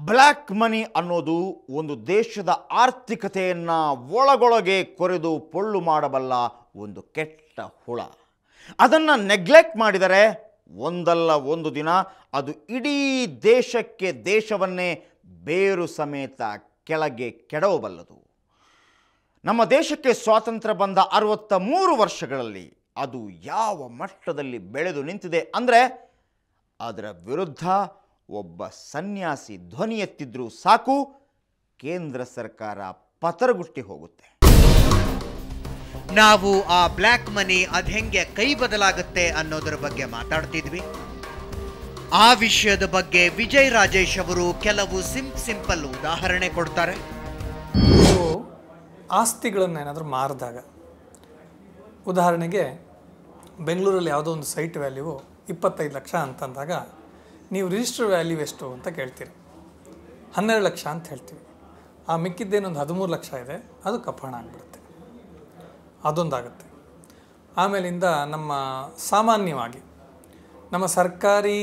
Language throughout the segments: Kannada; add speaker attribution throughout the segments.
Speaker 1: ಬ್ಲ್ಯಾಕ್ ಮನಿ ಅನ್ನೋದು ಒಂದು ದೇಶದ ಆರ್ಥಿಕತೆಯನ್ನು ಒಳಗೊಳಗೆ ಕೊರೆದು ಪೊಳ್ಳು ಮಾಡಬಲ್ಲ ಒಂದು ಕೆಟ್ಟ ಹುಳ. ಅದನ್ನು ನೆಗ್ಲೆಕ್ಟ್ ಮಾಡಿದರೆ ಒಂದಲ್ಲ ಒಂದು ದಿನ ಅದು ಇಡೀ ದೇಶವನ್ನೇ ಬೇರು ಸಮೇತ ಕೆಳಗೆ ಕೆಡವಬಲ್ಲದು. ನಮ್ಮ ದೇಶಕ್ಕೆ ಸ್ವಾತಂತ್ರ್ಯ ಬಂದ 63 ವರ್ಷಗಳಲ್ಲಿ ಅದು ಯಾವ ಮಟ್ಟದಲ್ಲಿ ಬೆಳೆದು ನಿಂತಿದೆ ಅಂದರೆ ಅದರ ವಿರುದ್ಧ ಒಬ್ಬ ಸನ್ಯಾಸಿ ಧ್ವನಿ ಎತ್ತಿದ್ರೂ ಸಾಕು, ಕೇಂದ್ರ ಸರ್ಕಾರ ಪತರಗುಟ್ಟಿ ಹೋಗುತ್ತೆ.
Speaker 2: ನಾವು ಆ ಬ್ಲ್ಯಾಕ್ ಮನಿ ಅದೆಂಗೆ ಕೈ ಬದಲಾಗುತ್ತೆ ಅನ್ನೋದರ ಬಗ್ಗೆ ಮಾತಾಡ್ತಿದ್ವಿ. ಆ ವಿಷಯದ ಬಗ್ಗೆ ವಿಜಯ್ ರಾಜೇಶ್ ಅವರು ಕೆಲವು ಸಿಂಪಲ್ ಉದಾಹರಣೆ ಕೊಡ್ತಾರೆ.
Speaker 3: ಆಸ್ತಿಗಳನ್ನು ಏನಾದರೂ ಮಾರಿದಾಗ, ಉದಾಹರಣೆಗೆ ಬೆಂಗಳೂರಲ್ಲಿ ಯಾವುದೋ ಒಂದು ಸೈಟ್ ವ್ಯಾಲ್ಯೂ 25 ಲಕ್ಷ ಅಂತಂದಾಗ ನೀವು ರಿಜಿಸ್ಟರ್ ವ್ಯಾಲ್ಯೂ ಎಷ್ಟು ಅಂತ ಕೇಳ್ತೀರಿ. 12 ಲಕ್ಷ ಅಂತ ಹೇಳ್ತೀವಿ. ಆ ಮಿಕ್ಕಿದ್ದೇನೊಂದು 13 ಲಕ್ಷ ಇದೆ, ಅದು ಕಪ್ಪಣ ಆಗಿಬಿಡುತ್ತೆ. ಅದೊಂದಾಗುತ್ತೆ. ಆಮೇಲಿಂದ ನಮ್ಮ ಸಾಮಾನ್ಯವಾಗಿ ನಮ್ಮ ಸರ್ಕಾರಿ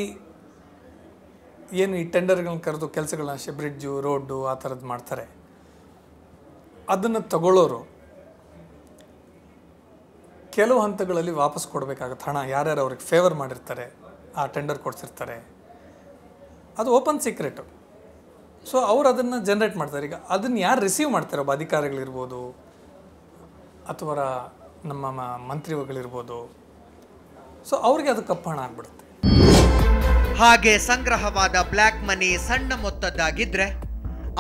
Speaker 3: ಏನು ಈ ಟೆಂಡರ್ಗಳನ್ನ ಕರೆದು ಕೆಲಸಗಳನ್ನ ಅಷ್ಟೇ ಬ್ರಿಡ್ಜು, ರೋಡು ಆ ಥರದ್ದು ಮಾಡ್ತಾರೆ. ಅದನ್ನು ತಗೊಳ್ಳೋರು ಕೆಲವು ಹಂತಗಳಲ್ಲಿ ವಾಪಸ್ ಕೊಡಬೇಕಾಗತ್ತೆ ಹಣ. ಯಾರ್ಯಾರು ಅವ್ರಿಗೆ ಫೇವರ್ ಮಾಡಿರ್ತಾರೆ, ಆ ಟೆಂಡರ್ ಕೊಡ್ಸಿರ್ತಾರೆ, ಅದು ಓಪನ್ ಸೀಕ್ರೆಟು. ಸೊ ಅವ್ರು ಅದನ್ನು ಜನ್ರೇಟ್ ಮಾಡ್ತಾರೆ. ಈಗ ಅದನ್ನು ಯಾರು ರಿಸೀವ್ ಮಾಡ್ತಾರೆ, ಒಬ್ಬ ಅಧಿಕಾರಿಗಳಿರ್ಬೋದು ಅಥವಾ ನಮ್ಮ ಮಂತ್ರಿಗಳಿರ್ಬೋದು. ಸೊ ಅವ್ರಿಗೆ ಅದು ಕಪ್ಪು ಹಣ ಆಗಿಬಿಡುತ್ತೆ.
Speaker 2: ಹಾಗೆ ಸಂಗ್ರಹವಾದ ಬ್ಲ್ಯಾಕ್ ಮನಿ ಸಣ್ಣ ಮೊತ್ತದ್ದಾಗಿದ್ರೆ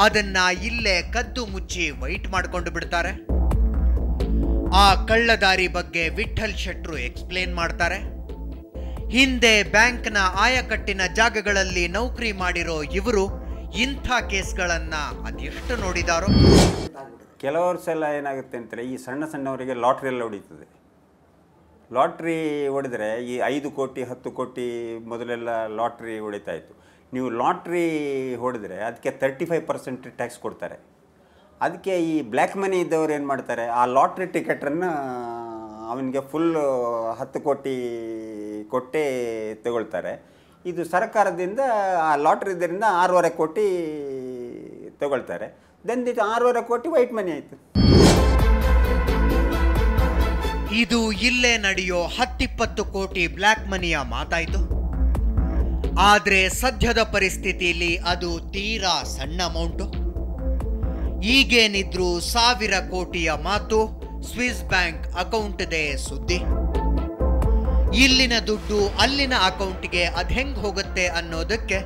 Speaker 2: ಅದನ್ನ ಇಲ್ಲೇ ಕದ್ದು ಮುಚ್ಚಿ ವೈಟ್ ಮಾಡಿಕೊಂಡು ಬಿಡ್ತಾರೆ. ಆ ಕಳ್ಳದಾರಿ ಬಗ್ಗೆ ವಿಠಲ್ ಶೆಟ್ರು ಎಕ್ಸ್ಪ್ಲೇನ್ ಮಾಡ್ತಾರೆ. ಹಿಂದೆ ಬ್ಯಾಂಕ್ನ ಆಯಕಟ್ಟಿನ ಜಾಗಗಳಲ್ಲಿ ನೌಕರಿ ಮಾಡಿರೋ ಇವರು ಇಂಥ ಕೇಸ್ಗಳನ್ನ ಅದೆಷ್ಟು ನೋಡಿದಾರೋ.
Speaker 4: ಕೆಲವರು ಸಲ ಏನಾಗುತ್ತೆ ಅಂದರೆ ಈ ಸಣ್ಣವರಿಗೆ ಲಾಟ್ರಿ ಎಲ್ಲ ಹೊಡೀತದೆ. ಲಾಟ್ರಿ ಹೊಡೆದ್ರೆ ಈ 5 ಕೋಟಿ 10 ಕೋಟಿ ಮೊದಲೆಲ್ಲ ಲಾಟ್ರಿ ಹೊಡಿತಾ ಇತ್ತು. ನೀವು ಲಾಟ್ರಿ ಹೊಡೆದ್ರೆ ಅದಕ್ಕೆ 35% ಟ್ಯಾಕ್ಸ್ ಕೊಡ್ತಾರೆ. ಅದಕ್ಕೆ ಈ ಬ್ಲ್ಯಾಕ್ ಮನಿ ಇದ್ದವ್ರು ಏನು ಮಾಡ್ತಾರೆ, ಆ ಲಾಟ್ರಿ ಟಿಕೆಟನ್ನು ಅವನಿಗೆ ಫುಲ್ಲು 10 ಕೋಟಿ ಕೊಟ್ಟೇ ತಗೊಳ್ತಾರೆ. ಇದು ಸರ್ಕಾರದಿಂದ ಆ ಲಾಟ್ರಿ ಇದರಿಂದ 6.5 ಕೋಟಿ ತಗೊಳ್ತಾರೆ. ದೆನ್ ಇದು 6.5 ಕೋಟಿ ವೈಟ್ ಮನಿ ಆಯಿತು.
Speaker 2: ಇದು ಇಲ್ಲೇ ನಡೆಯೋ 10-20 ಕೋಟಿ ಬ್ಲ್ಯಾಕ್ ಮನಿಯ ಮಾತಾಯಿತು. ಆದರೆ ಸದ್ಯದ ಪರಿಸ್ಥಿತಿಯಲ್ಲಿ ಅದು ತೀರಾ ಸಣ್ಣ ಅಮೌಂಟು. ಈಗೇನಿದ್ರು 1000 ಕೋಟಿಯ ಮಾತು ಸ್ವಿಸ್ ಬ್ಯಾಂಕ್ ಅಕೌಂಟ್ದೇ ಸುದ್ದಿ. ಇಲ್ಲಿನ ದುಡ್ಡು ಅಲ್ಲಿನ ಅಕೌಂಟ್ಗೆ ಅದು ಹೆಂಗ್ ಹೋಗುತ್ತೆ ಅನ್ನೋದಕ್ಕೆ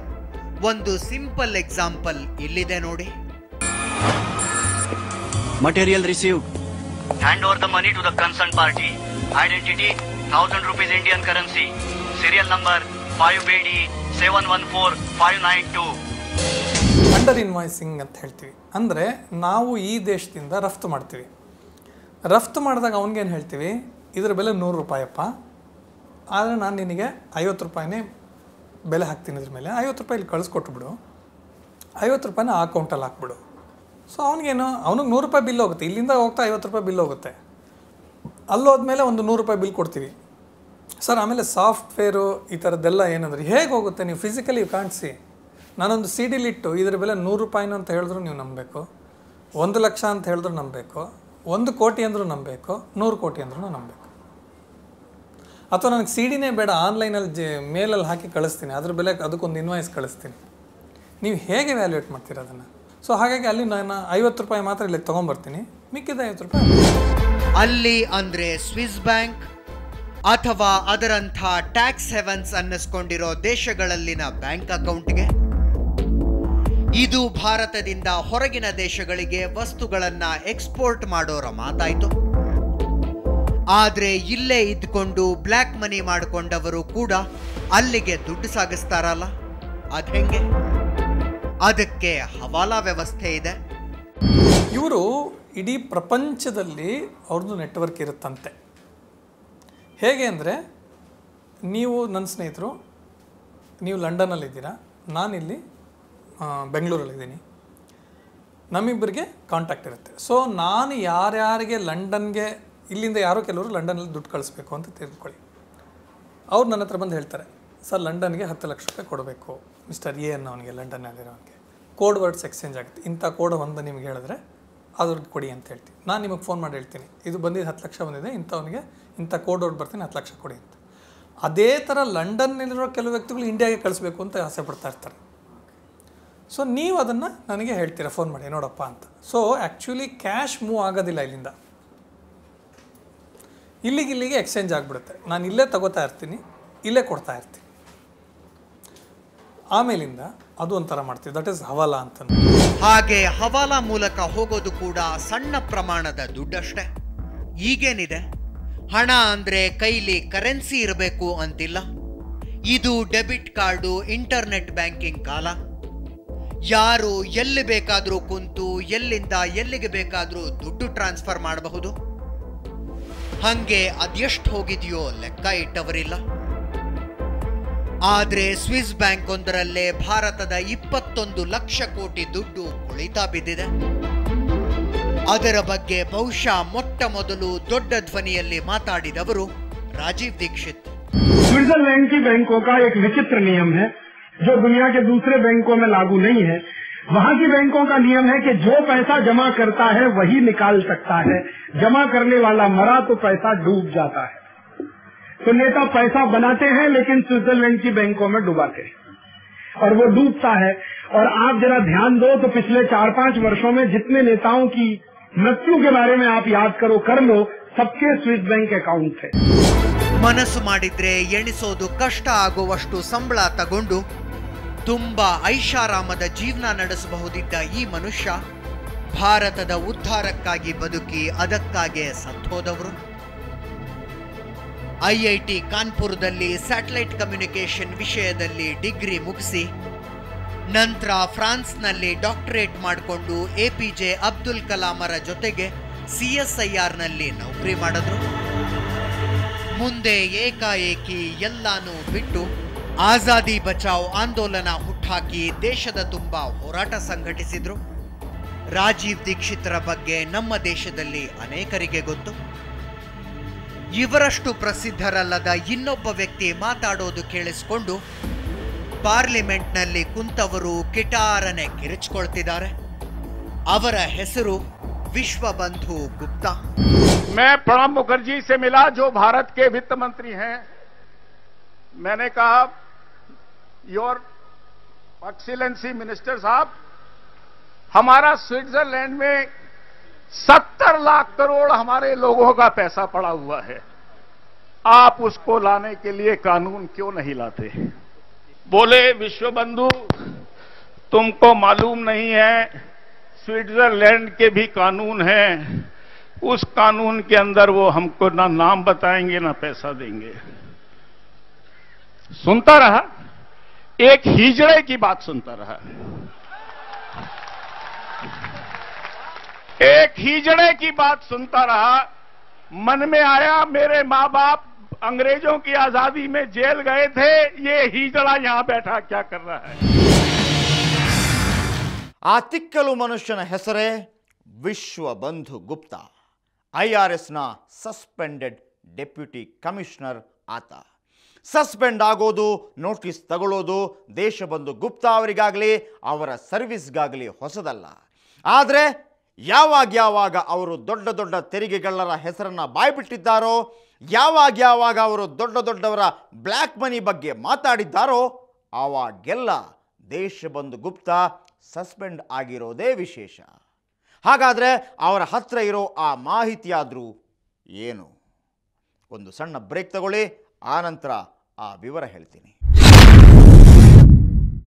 Speaker 2: ಒಂದು ಸಿಂಪಲ್ ಎಕ್ಸಾಂಪಲ್ ಇಲ್ಲಿದೆ ನೋಡಿ.
Speaker 5: Material received.
Speaker 6: Hand over the money to the concerned party. Identity 1000 rupees Indian currency. Serial number 5BD 7114-592.
Speaker 3: Under invoicing ಅಂತ ಹೇಳ್ತೀವಿ. ಅಂದರೆ ನಾವು ಈ ದೇಶದಿಂದ ರಫ್ತು ಮಾಡ್ತೀವಿ. ರಫ್ತು ಮಾಡಿದಾಗ ಅವನಿಗೇನು ಹೇಳ್ತೀವಿ, ಇದರ ಬೆಲೆ 100 ರೂಪಾಯಪ್ಪ, ಆದರೆ ನಾನು ನಿನಗೆ 50 ರೂಪಾಯಿನೇ ಬೆಲೆ ಹಾಕ್ತೀನಿ. ಇದ್ರ ಮೇಲೆ 50 ರೂಪಾಯಿ ಕಳಿಸ್ಕೊಟ್ಬಿಡು, 50 ರೂಪಾಯಿನ ಆ ಅಕೌಂಟಲ್ಲಿ ಹಾಕ್ಬಿಡು. ಸೊ ಅವನಿಗೇನು, ಅವನಿಗೆ 100 ರೂಪಾಯಿ ಬಿಲ್ ಹೋಗುತ್ತೆ. ಇಲ್ಲಿಂದ ಹೋಗ್ತಾ 50 ರೂಪಾಯಿ ಬಿಲ್ ಹೋಗುತ್ತೆ. ಅಲ್ಲೋದ್ಮೇಲೆ ಒಂದು 100 ರೂಪಾಯಿ ಬಿಲ್ ಕೊಡ್ತೀವಿ ಸರ್. ಆಮೇಲೆ ಸಾಫ್ಟ್ವೇರು ಈ ಥರದ್ದೆಲ್ಲ ಏನಂದ್ರೆ ಹೇಗೆ ಹೋಗುತ್ತೆ, ನೀವು ಫಿಸಿಕಲಿ ಯು ಕಾಂಟ್ ಸಿ. ನಾನೊಂದು ಸಿಡಿಲಿಟ್ಟು ಇದರ ಬೆಲೆ 100 ರೂಪಾಯಿನ ಅಂತ ಹೇಳಿದ್ರು ನೀವು ನಂಬಬೇಕು, 1 ಲಕ್ಷ ಅಂತ ಹೇಳಿದ್ರು ನಂಬಬೇಕು, 1 ಕೋಟಿ ಅಂದರೂ ನಂಬಬೇಕು, 100 ಕೋಟಿ ಅಂದ್ರೂ ನಂಬಬೇಕು. ಅಥವಾ ನನಗೆ ಸಿಡಿನೇ ಬೇಡ, ಆನ್ಲೈನಲ್ಲಿ ಮೇಲಲ್ಲಿ ಹಾಕಿ ಕಳಿಸ್ತೀನಿ, ಅದ್ರ ಬೆಲೆ ಅದಕ್ಕೊಂದು ಇನ್ವಾಯ್ಸ್ ಕಳಿಸ್ತೀನಿ. ನೀವು ಹೇಗೆ ವ್ಯಾಲ್ಯೂಯೇಟ್ ಮಾಡ್ತೀರ ಅದನ್ನು? ಸೊ ಹಾಗಾಗಿ ಅಲ್ಲಿ ನಾನು 50 ರೂಪಾಯಿ ಮಾತ್ರ ಇಲ್ಲಿ ತೊಗೊಂಬರ್ತೀನಿ, ಮಿಕ್ಕಿದ 50 ರೂಪಾಯಿ
Speaker 2: ಅಲ್ಲಿ ಅಂದರೆ ಸ್ವಿಸ್ ಬ್ಯಾಂಕ್ ಅಥವಾ ಅದರಂಥ ಟ್ಯಾಕ್ಸ್ ಹೆವನ್ಸ್ ಅನ್ನಿಸ್ಕೊಂಡಿರೋ ದೇಶಗಳಲ್ಲಿನ ಬ್ಯಾಂಕ್ ಅಕೌಂಟ್ಗೆ. ಇದು ಭಾರತದಿಂದ ಹೊರಗಿನ ದೇಶಗಳಿಗೆ ವಸ್ತುಗಳನ್ನು ಎಕ್ಸ್ಪೋರ್ಟ್ ಮಾಡೋರ ಮಾತಾಯಿತು. ಆದರೆ ಇಲ್ಲೇ ಇದ್ಕೊಂಡು ಬ್ಲ್ಯಾಕ್ ಮನಿ ಮಾಡಿಕೊಂಡವರು ಕೂಡ ಅಲ್ಲಿಗೆ ದುಡ್ಡು ಸಾಗಿಸ್ತಾರಲ್ಲ, ಅದು ಹೆಂಗೆ? ಅದಕ್ಕೆ ಹವಾಲಾ ವ್ಯವಸ್ಥೆ ಇದೆ.
Speaker 3: ಇವರು ಇಡೀ ಪ್ರಪಂಚದಲ್ಲಿ ಅವ್ರದ್ದು ನೆಟ್ವರ್ಕ್ ಇರುತ್ತಂತೆ. ಹೇಗೆ ಅಂದರೆ, ನೀವು ನನ್ನ ಸ್ನೇಹಿತರು, ನೀವು ಲಂಡನ್ನಲ್ಲಿದ್ದೀರಾ, ನಾನಿಲ್ಲಿ ಬೆಂಗಳೂರಲ್ಲಿದ್ದೀನಿ, ನಮ್ಮಿಬ್ಬರಿಗೆ ಕಾಂಟ್ಯಾಕ್ಟ್ ಇರುತ್ತೆ. ಸೊ ನಾನು ಯಾರ್ಯಾರಿಗೆ ಲಂಡನ್ಗೆ, ಇಲ್ಲಿಂದ ಯಾರೋ ಕೆಲವರು ಲಂಡನಲ್ಲಿ ದುಡ್ಡು ಕಳಿಸ್ಬೇಕು ಅಂತ ತಿಳ್ಕೊಳ್ಳಿ. ಅವ್ರು ನನ್ನ ಹತ್ರ ಬಂದು ಹೇಳ್ತಾರೆ, ಸರ್ ಲಂಡನ್ಗೆ 10 ಲಕ್ಷ ರೂಪಾಯಿ ಕೊಡಬೇಕು ಮಿಸ್ಟರ್ ಎ ಅನ್ನೋನಿಗೆ, ಲಂಡನ್ನಲ್ಲಿರೋನಿಗೆ. ಕೋಡ್ ವರ್ಡ್ಸ್ ಎಕ್ಸ್ಚೇಂಜ್ ಆಗುತ್ತೆ. ಇಂಥ ಕೋಡ್ ಒಂದು ನಿಮ್ಗೆ ಹೇಳಿದ್ರೆ ಅದ್ರದ್ದು ಕೊಡಿ ಅಂತ ಹೇಳ್ತೀನಿ. ನಾನು ನಿಮಗೆ ಫೋನ್ ಮಾಡಿ ಹೇಳ್ತೀನಿ, ಇದು ಬಂದಿದ್ದು 10 ಲಕ್ಷ ಬಂದಿದೆ, ಇಂಥವನಿಗೆ ಇಂಥ ಕೋಡ್ ವರ್ಡ್ ಬರ್ತೀನಿ 10 ಲಕ್ಷ ಕೊಡಿ ಅಂತ. ಅದೇ ಥರ ಲಂಡನ್ನಲ್ಲಿರೋ ಕೆಲವು ವ್ಯಕ್ತಿಗಳು ಇಂಡಿಯಾಗೆ ಕಳಿಸ್ಬೇಕು ಅಂತ ಆಸೆ ಪಡ್ತಾ ಇರ್ತಾರೆ. ಸೊ ನೀವು ಅದನ್ನು ನನಗೆ ಹೇಳ್ತೀರಾ ಫೋನ್ ಮಾಡಿ, ನೋಡಪ್ಪ ಅಂತ. ಸೊ ಆ್ಯಕ್ಚುಲಿ ಕ್ಯಾಶ್ ಮೂವ್ ಆಗೋದಿಲ್ಲ ಇಲ್ಲಿಂದ, ಇಲ್ಲಿಗೆ ಎಕ್ಸ್ಚೇಂಜ್ ಆಗಿಬಿಡುತ್ತೆ. ನಾನು ಇಲ್ಲೇ ತಗೋತಾ ಇರ್ತೀನಿ, ಇಲ್ಲೇ ಕೊಡ್ತಾ ಇರ್ತೀನಿ. ಆಮೇಲಿಂದ ಅದು ಒಂಥರ ಮಾಡ್ತೀವಿ, ದಟ್ ಈಸ್ ಹವಾಲಾ ಅಂತ.
Speaker 2: ಹಾಗೆ ಹವಾಲಾ ಮೂಲಕ ಹೋಗೋದು ಕೂಡ ಸಣ್ಣ ಪ್ರಮಾಣದ ದುಡ್ಡಷ್ಟೇ. ಈಗೇನಿದೆ, ಹಣ ಅಂದರೆ ಕೈಲಿ ಕರೆನ್ಸಿ ಇರಬೇಕು ಅಂತಿಲ್ಲ. ಇದು ಡೆಬಿಟ್ ಕಾರ್ಡು, ಇಂಟರ್ನೆಟ್ ಬ್ಯಾಂಕಿಂಗ್ ಕಾಲ. ಯಾರು ಎಲ್ಲಿ ಬೇಕಾದರೂ ಕುಂತು ಎಲ್ಲಿಂದ ಎಲ್ಲಿಗೆ ಬೇಕಾದರೂ ದುಡ್ಡು ಟ್ರಾನ್ಸ್ಫರ್ ಮಾಡಬಹುದು. ಹಂಗೆ ಅದೆಷ್ಟು ಹೋಗಿದೆಯೋ ಲೆಕ್ಕ ಇಟ್ಟವರಿಲ್ಲ. ಆದರೆ ಸ್ವಿಸ್ ಬ್ಯಾಂಕ್ ಒಂದರಲ್ಲೇ ಭಾರತದ 21 ಲಕ್ಷ ಕೋಟಿ ದುಡ್ಡು ಕುಳಿತಾ ಬಿದ್ದಿದೆ. ಅದರ ಬಗ್ಗೆ ಬಹುಶಃ ಮೊಟ್ಟ ಮೊದಲು ದೊಡ್ಡ ಧ್ವನಿಯಲ್ಲಿ ಮಾತಾಡಿದವರು ರಾಜೀವ್ ದೀಕ್ಷಿತ್.
Speaker 5: स्विट्जरलैंड की बैंकों का एक विचित्र नियम है जो दुनिया के दूसरे बैंकों में लागू नहीं है। वहां की बैंकों का नियम है कि जो पैसा जमा करता है वही निकाल सकता है। जमा करने वाला मरा तो पैसा डूब जाता है। तो नेता पैसा बनाते हैं लेकिन स्विट्जरलैंड की बैंकों में डुबाते हैं और वो डूबता है। और आप जरा ध्यान दो तो पिछले 4-5 वर्षों में जितने नेताओं की मृत्यु के बारे में आप याद करो कर लो, सबके स्विस बैंक अकाउंट थे।
Speaker 2: ಮನಸ್ಸು ಮಾಡಿದ್ರೆ ಎಣಿಸೋದು ಕಷ್ಟ ಆಗುವಷ್ಟು ಸಂಬಳ ತಗೊಂಡು ತುಂಬಾ ಐಷಾರಾಮದ ಜೀವನ ನಡೆಸಬಹುದಿದ್ದ ಈ ಮನುಷ್ಯ ಭಾರತದ ಉದ್ಧಾರಕ್ಕಾಗಿ ಬದುಕಿ ಅದಕ್ಕಾಗಿ ಸತ್ತೋದವರು. IIT ಕಾನ್ಪುರದಲ್ಲಿ ಸ್ಯಾಟಲೈಟ್ ಕಮ್ಯುನಿಕೇಶನ್ ವಿಷಯದಲ್ಲಿ ಡಿಗ್ರಿ ಮುಗಿಸಿ ನಂತರ ಫ್ರಾನ್ಸ್ನಲ್ಲಿ ಡಾಕ್ಟರೇಟ್ ಮಾಡಿಕೊಂಡು APJ ಅಬ್ದುಲ್ ಕಲಾಮರ ಜೊತೆಗೆ CSIRನಲ್ಲಿ ನೌಕರಿ ಮಾಡಿದ್ರು. ಮುಂದೆ ಏಕಾಏಕಿ ಎಲ್ಲಾನು ಬಿಟ್ಟು ಆಜಾದಿ ಬಚಾವ್ ಆಂದೋಲನ ಹುಟ್ಟಾಕಿ ದೇಶದ ತುಂಬ ಹೋರಾಟ ಸಂಘಟಿಸಿದ್ರು. ರಾಜೀವ್ ದೀಕ್ಷಿತರ ಬಗ್ಗೆ ನಮ್ಮ ದೇಶದಲ್ಲಿ ಅನೇಕರಿಗೆ ಗೊತ್ತು. ಇವರಷ್ಟು ಪ್ರಸಿದ್ಧರಲ್ಲದ ಇನ್ನೊಬ್ಬ ವ್ಯಕ್ತಿ ಮಾತಾಡೋದು ಕೇಳಿಸಿಕೊಂಡು ಪಾರ್ಲಿಮೆಂಟ್ನಲ್ಲಿ ಕುಂತವರು ಕಿಟಾರನೆ ಕಿರಿಚಿಕೊಳ್ತಿದ್ದಾರೆ. ಅವರ ಹೆಸರು विश्वबंधु गुप्ता।
Speaker 7: मैं प्रणब मुखर्जी से मिला जो भारत के वित्त मंत्री हैं। मैंने कहा योर एक्सीलेंसी मिनिस्टर साहब, हमारा स्विट्जरलैंड में 70 लाख करोड़ हमारे लोगों का पैसा पड़ा हुआ है, आप उसको लाने के लिए कानून क्यों नहीं लाते? बोले विश्वबंधु, तुमको मालूम नहीं है, स्विट्जरलैंड के भी कानून हैं, उस कानून के अंदर वो हमको ना नाम बताएंगे ना पैसा देंगे। सुनता रहा, एक हिजड़े की बात सुनता रहा। एक हिजड़े की बात सुनता रहा। मन में आया मेरे मां बाप अंग्रेजों की आजादी में जेल गए थे, ये हिजड़ा यहां बैठा क्या कर रहा है?
Speaker 1: ಆ ತಿಕ್ಕಲು ಮನುಷ್ಯನ ಹೆಸರೇ Vishwabandhu Gupta. IRSನ suspended deputy commissioner ಆತ. ಸಸ್ಪೆಂಡ್ ಆಗೋದು, ನೋಟಿಸ್ ತಗೊಳ್ಳೋದು ದೇಶಬಂಧು ಗುಪ್ತಾ ಅವರಿಗಾಗಲಿ ಅವರ ಸರ್ವಿಸ್ಗಾಗಲಿ ಹೊಸದಲ್ಲ. ಆದರೆ ಯಾವಾಗ ಅವರು ದೊಡ್ಡ ದೊಡ್ಡ ತೆರಿಗೆಗಳ್ಳರ ಹೆಸರನ್ನು ಬಾಯ್ಬಿಟ್ಟಿದ್ದಾರೋ, ಯಾವಾಗ ಅವರು ದೊಡ್ಡವರ ಬ್ಲ್ಯಾಕ್ ಮನಿ ಬಗ್ಗೆ ಮಾತಾಡಿದ್ದಾರೋ ಆವಾಗೆಲ್ಲ ದೇಶಬಂಧು ಗುಪ್ತಾ ಸಸ್ಪೆಂಡ್ ಆಗಿರೋದೇ ವಿಶೇಷ. ಹಾಗಾದರೆ ಅವರ ಹತ್ರ ಇರೋ ಆ ಮಾಹಿತಿಯಾದರೂ ಏನು? ಒಂದು ಸಣ್ಣ ಬ್ರೇಕ್ ತಗೊಳ್ಳಿ, ಆನಂತರ ಆ ವಿವರ ಹೇಳ್ತೀನಿ.